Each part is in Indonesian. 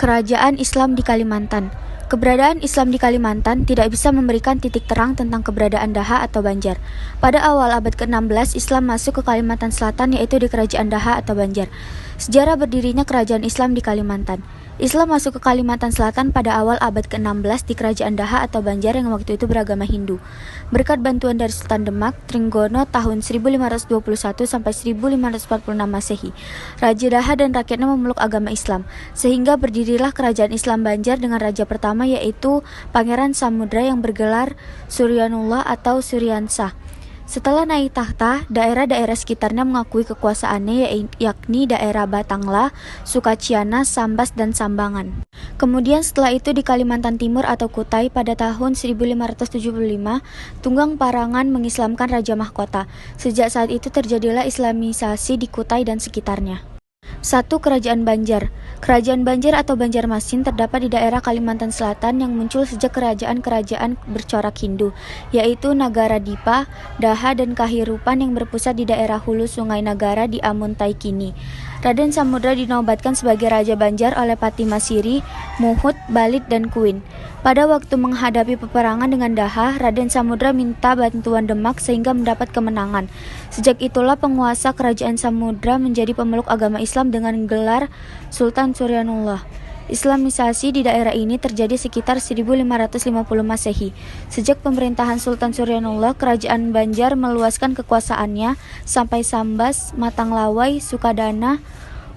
Kerajaan Islam di Kalimantan. Keberadaan Islam di Kalimantan tidak bisa memberikan titik terang tentang keberadaan Daha atau Banjar. Pada awal abad ke-16, Islam masuk ke Kalimantan Selatan, yaitu di Kerajaan Daha atau Banjar. Sejarah berdirinya Kerajaan Islam di Kalimantan. Islam masuk ke Kalimantan Selatan pada awal abad ke-16 di Kerajaan Daha atau Banjar yang waktu itu beragama Hindu. Berkat bantuan dari Sultan Demak, Trenggono tahun 1521 sampai 1546 Masehi, Raja Daha dan rakyatnya memeluk agama Islam, sehingga berdirilah Kerajaan Islam Banjar dengan raja pertama yaitu Pangeran Samudra yang bergelar Suryanullah atau Suryansah. Setelah naik tahta, daerah-daerah sekitarnya mengakui kekuasaannya, yakni daerah Batangla, Sukaciana, Sambas, dan Sambangan. Kemudian setelah itu di Kalimantan Timur atau Kutai pada tahun 1575, Tunggang Parangan mengislamkan Raja Mahkota. Sejak saat itu terjadilah Islamisasi di Kutai dan sekitarnya. 1. Kerajaan Banjar. Kerajaan Banjar atau Banjarmasin terdapat di daerah Kalimantan Selatan yang muncul sejak kerajaan-kerajaan bercorak Hindu, yaitu Nagara Dipa, Daha, dan Kahirupan yang berpusat di daerah hulu Sungai Nagara di Amuntai kini. Raden Samudra dinobatkan sebagai Raja Banjar oleh Pati Masiri, Muhut, Balit, dan Kuin. Pada waktu menghadapi peperangan dengan Daha, Raden Samudra minta bantuan Demak sehingga mendapat kemenangan. Sejak itulah penguasa Kerajaan Samudra menjadi pemeluk agama Islam dengan gelar Sultan Suryanullah. Islamisasi di daerah ini terjadi sekitar 1550 Masehi. Sejak pemerintahan Sultan Suryanullah, Kerajaan Banjar meluaskan kekuasaannya sampai Sambas, Matanglawai, Sukadana,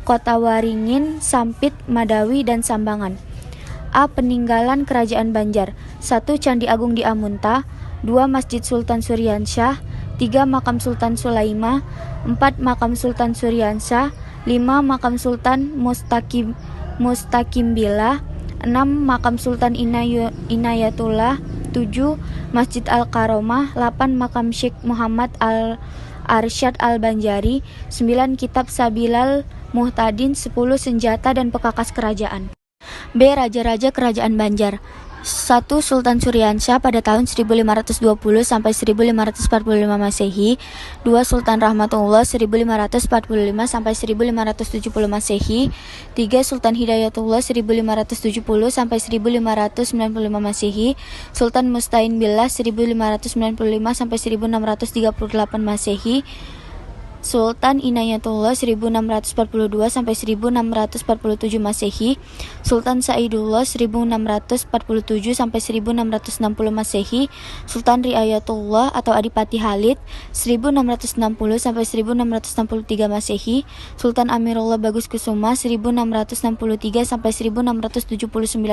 Kota Waringin, Sampit, Madawi, dan Sambangan. A. Peninggalan Kerajaan Banjar. 1. Candi Agung di Amunta. 2. Masjid Sultan Suryansyah. 3. Makam Sultan Sulaima. 4. Makam Sultan Suryansah. 5. Makam Sultan Mustaqimbila. 6. Makam Sultan Inayatullah. 7. Masjid Al-Karomah. 8. Makam Syekh Muhammad Al-Arsyad Al-Banjari. 9. Kitab Sabilal Muhtadin. 10. Senjata dan pekakas kerajaan. B. Raja-raja Kerajaan Banjar. 1. Sultan Suryansah pada tahun 1520 sampai 1545 Masehi. 2. Sultan Rahmatullah 1545 sampai 1570 Masehi. 3. Sultan Hidayatullah 1570 sampai 1595 Masehi. Sultan Mustain Billah 1595 sampai 1638 Masehi. Sultan Inayatullah 1642 sampai 1647 Masehi. Sultan Saidullah 1647 sampai 1660 Masehi. Sultan Riayatullah atau Adipati Halid 1660 sampai 1663 Masehi. Sultan Amirullah Bagus Kusuma 1663 sampai 1679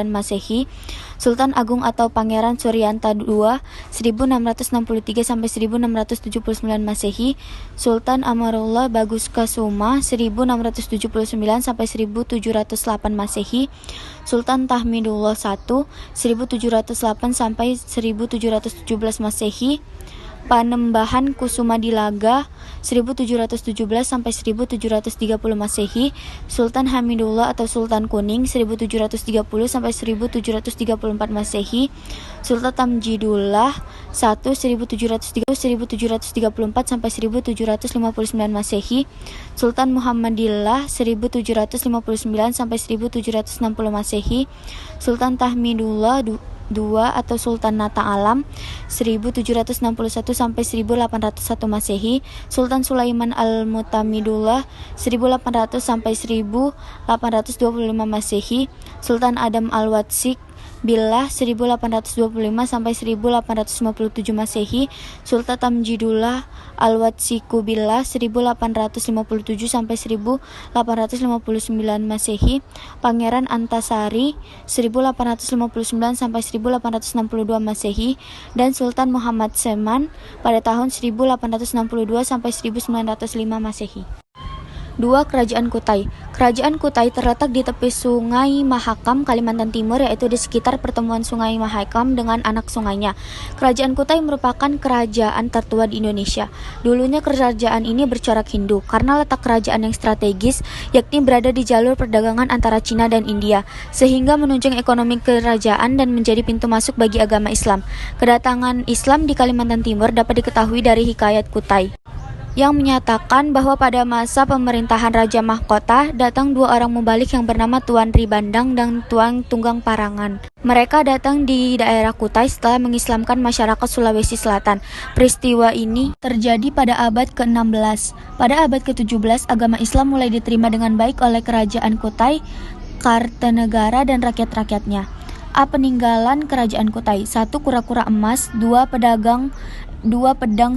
Masehi. Sultan Agung atau Pangeran Suryanta II 1663 sampai 1679 Masehi. Sultan Amarullah Bagus Kusuma 1679 sampai 1708 Masehi. Sultan Tahmidullah I 1708 sampai 1717 Masehi. Panembahan Kusuma Dilaga 1717 sampai 1730 Masehi. Sultan Hamidullah atau Sultan Kuning 1730 sampai 1734 Masehi. Sultan Tamjidullah I 1734 sampai 1759 Masehi. Sultan Muhammadillah 1759 sampai 1760 Masehi. Sultan Tahmidullah II atau Sultan Nata Alam 1761 sampai 1801 Masehi. Sultan Sulaiman Al-Mutamidullah 1800 sampai 1825 Masehi. Sultan Adam Al-Watsik Billah 1825 sampai 1857 Masehi. Sultan Tamjidullah Al-Watsiku Billah 1857 sampai 1859 Masehi. Pangeran Antasari 1859 sampai 1862 Masehi dan Sultan Muhammad Seman pada tahun 1862 sampai 1905 Masehi. 2. Kerajaan Kutai. Kerajaan Kutai terletak di tepi Sungai Mahakam, Kalimantan Timur, yaitu di sekitar pertemuan Sungai Mahakam dengan anak sungainya. Kerajaan Kutai merupakan kerajaan tertua di Indonesia. Dulunya kerajaan ini bercorak Hindu karena letak kerajaan yang strategis, yakni berada di jalur perdagangan antara Cina dan India, sehingga menunjang ekonomi kerajaan dan menjadi pintu masuk bagi agama Islam. Kedatangan Islam di Kalimantan Timur dapat diketahui dari Hikayat Kutai. yang menyatakan bahwa pada masa pemerintahan Raja Mahkota datang dua orang mubalik yang bernama Tuan Ribandang dan Tuan Tunggang Parangan. Mereka datang di daerah Kutai setelah mengislamkan masyarakat Sulawesi Selatan. Peristiwa ini terjadi pada abad ke-16. Pada abad ke-17, agama Islam mulai diterima dengan baik oleh kerajaan Kutai, Kartanegara, dan rakyat-rakyatnya. Peninggalan kerajaan Kutai: 1 kura-kura emas, 2 pedang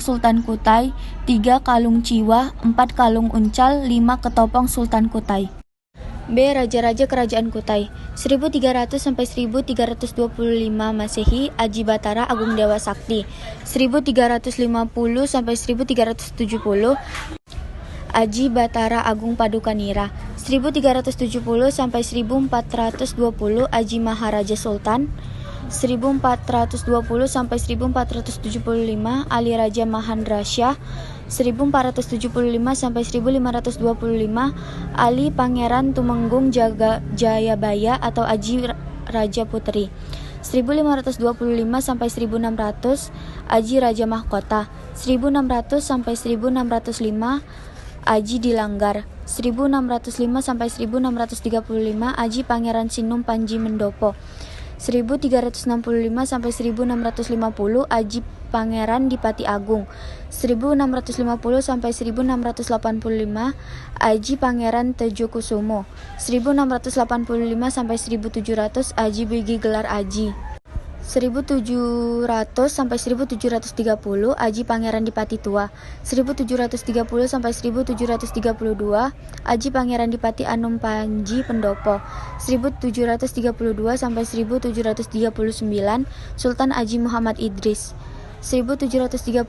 Sultan Kutai, 3 kalung ciwa, 4 kalung uncal, 5 ketopong Sultan Kutai. B. Raja-raja kerajaan Kutai 1300 sampai 1325 Masehi, Aji Batara Agung Dewa Sakti. 1350 sampai 1370 Aji Batara Agung Padukanira. 1370 sampai 1420 Aji Maharaja Sultan. 1420 sampai 1475 Ali Raja Mahandrasyah. 1475 sampai 1525 Ali Pangeran Tumenggung Jayabaya atau Aji Raja Putri. 1525 sampai 1600 Aji Raja Mahkota. 1600 sampai 1605 Aji Dilanggar. 1605 sampai 1635 Aji Pangeran Sinum Panji Mendopo. 1365 sampai 1650 Aji Pangeran Dipati Agung. 1650 sampai 1685 Aji Pangeran Tejokusumo. 1685 sampai 1700 Aji Bigi Gelar Aji. 1700 sampai 1730 Aji Pangeran Dipati Tua. 1730 sampai 1732 Aji Pangeran Dipati Anum Panji Pendopo. 1732 sampai 1739 Sultan Aji Muhammad Idris. 1739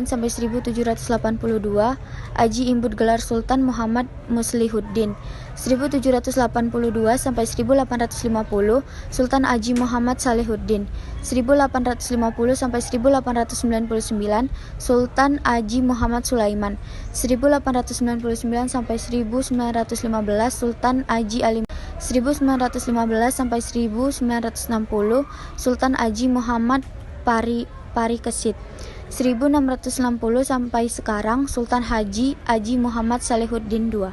sampai 1782 Aji Imbut Gelar Sultan Muhammad Muslihuddin. 1782 sampai 1850 Sultan Aji Muhammad Salihuddin. 1850 sampai 1899 Sultan Aji Muhammad Sulaiman. 1899 sampai 1915 Sultan Aji Ali. 1915 sampai 1960 Sultan Aji Muhammad Parikesit. 1660 sampai sekarang Sultan Haji Aji Muhammad Salihuddin II.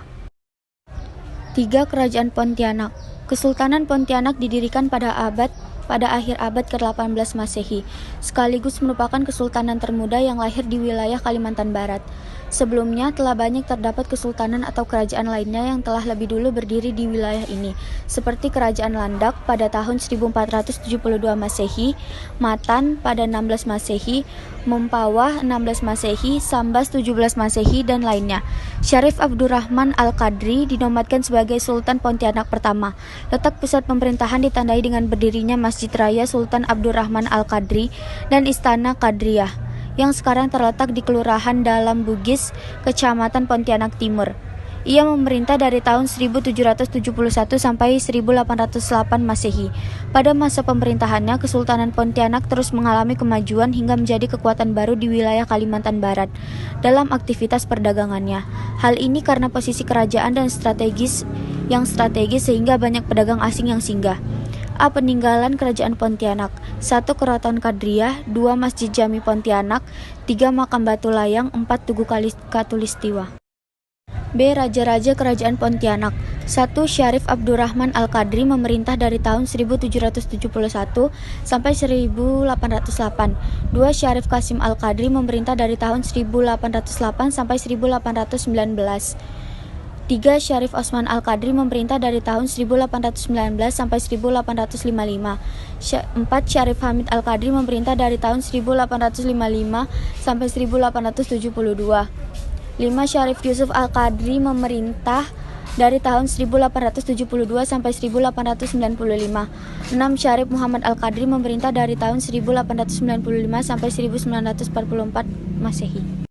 3. Kerajaan Pontianak. Kesultanan Pontianak didirikan pada akhir abad ke-18 Masehi, sekaligus merupakan kesultanan termuda yang lahir di wilayah Kalimantan Barat. Sebelumnya telah banyak terdapat kesultanan atau kerajaan lainnya yang telah lebih dulu berdiri di wilayah ini, seperti Kerajaan Landak pada tahun 1472 Masehi, Matan pada 16 Masehi, Mempawah 16 Masehi, Sambas 17 Masehi, dan lainnya. Syarif Abdurrahman Al-Qadri dinobatkan sebagai Sultan Pontianak pertama. Letak pusat pemerintahan ditandai dengan berdirinya Masjid Raya Sultan Abdurrahman Al-Qadri dan Istana Qadriyah, yang sekarang terletak di Kelurahan Dalam Bugis, Kecamatan Pontianak Timur. Ia memerintah dari tahun 1771 sampai 1808 Masehi. Pada masa pemerintahannya, Kesultanan Pontianak terus mengalami kemajuan hingga menjadi kekuatan baru di wilayah Kalimantan Barat dalam aktivitas perdagangannya. Hal ini karena posisi kerajaan dan strategis sehingga banyak pedagang asing yang singgah. Peninggalan Kerajaan Pontianak: 1. Keraton Qadriyah. 2. Masjid Jami Pontianak. 3. Makam Batu Layang. 4. Tugu Katulistiwa. B. Raja-raja Kerajaan Pontianak. 1. Syarif Abdurrahman Al-Qadri memerintah dari tahun 1771 sampai 1808. 2. Syarif Qasim Al-Qadri memerintah dari tahun 1808 sampai 1819. 3. Syarif Osman Al-Qadri memerintah dari tahun 1819 sampai 1855. 4. Syarif Hamid Al-Qadri memerintah dari tahun 1855 sampai 1872. 5. Syarif Yusuf Al-Qadri memerintah dari tahun 1872 sampai 1895. 6. Syarif Muhammad Al-Qadri memerintah dari tahun 1895 sampai 1944 Masehi.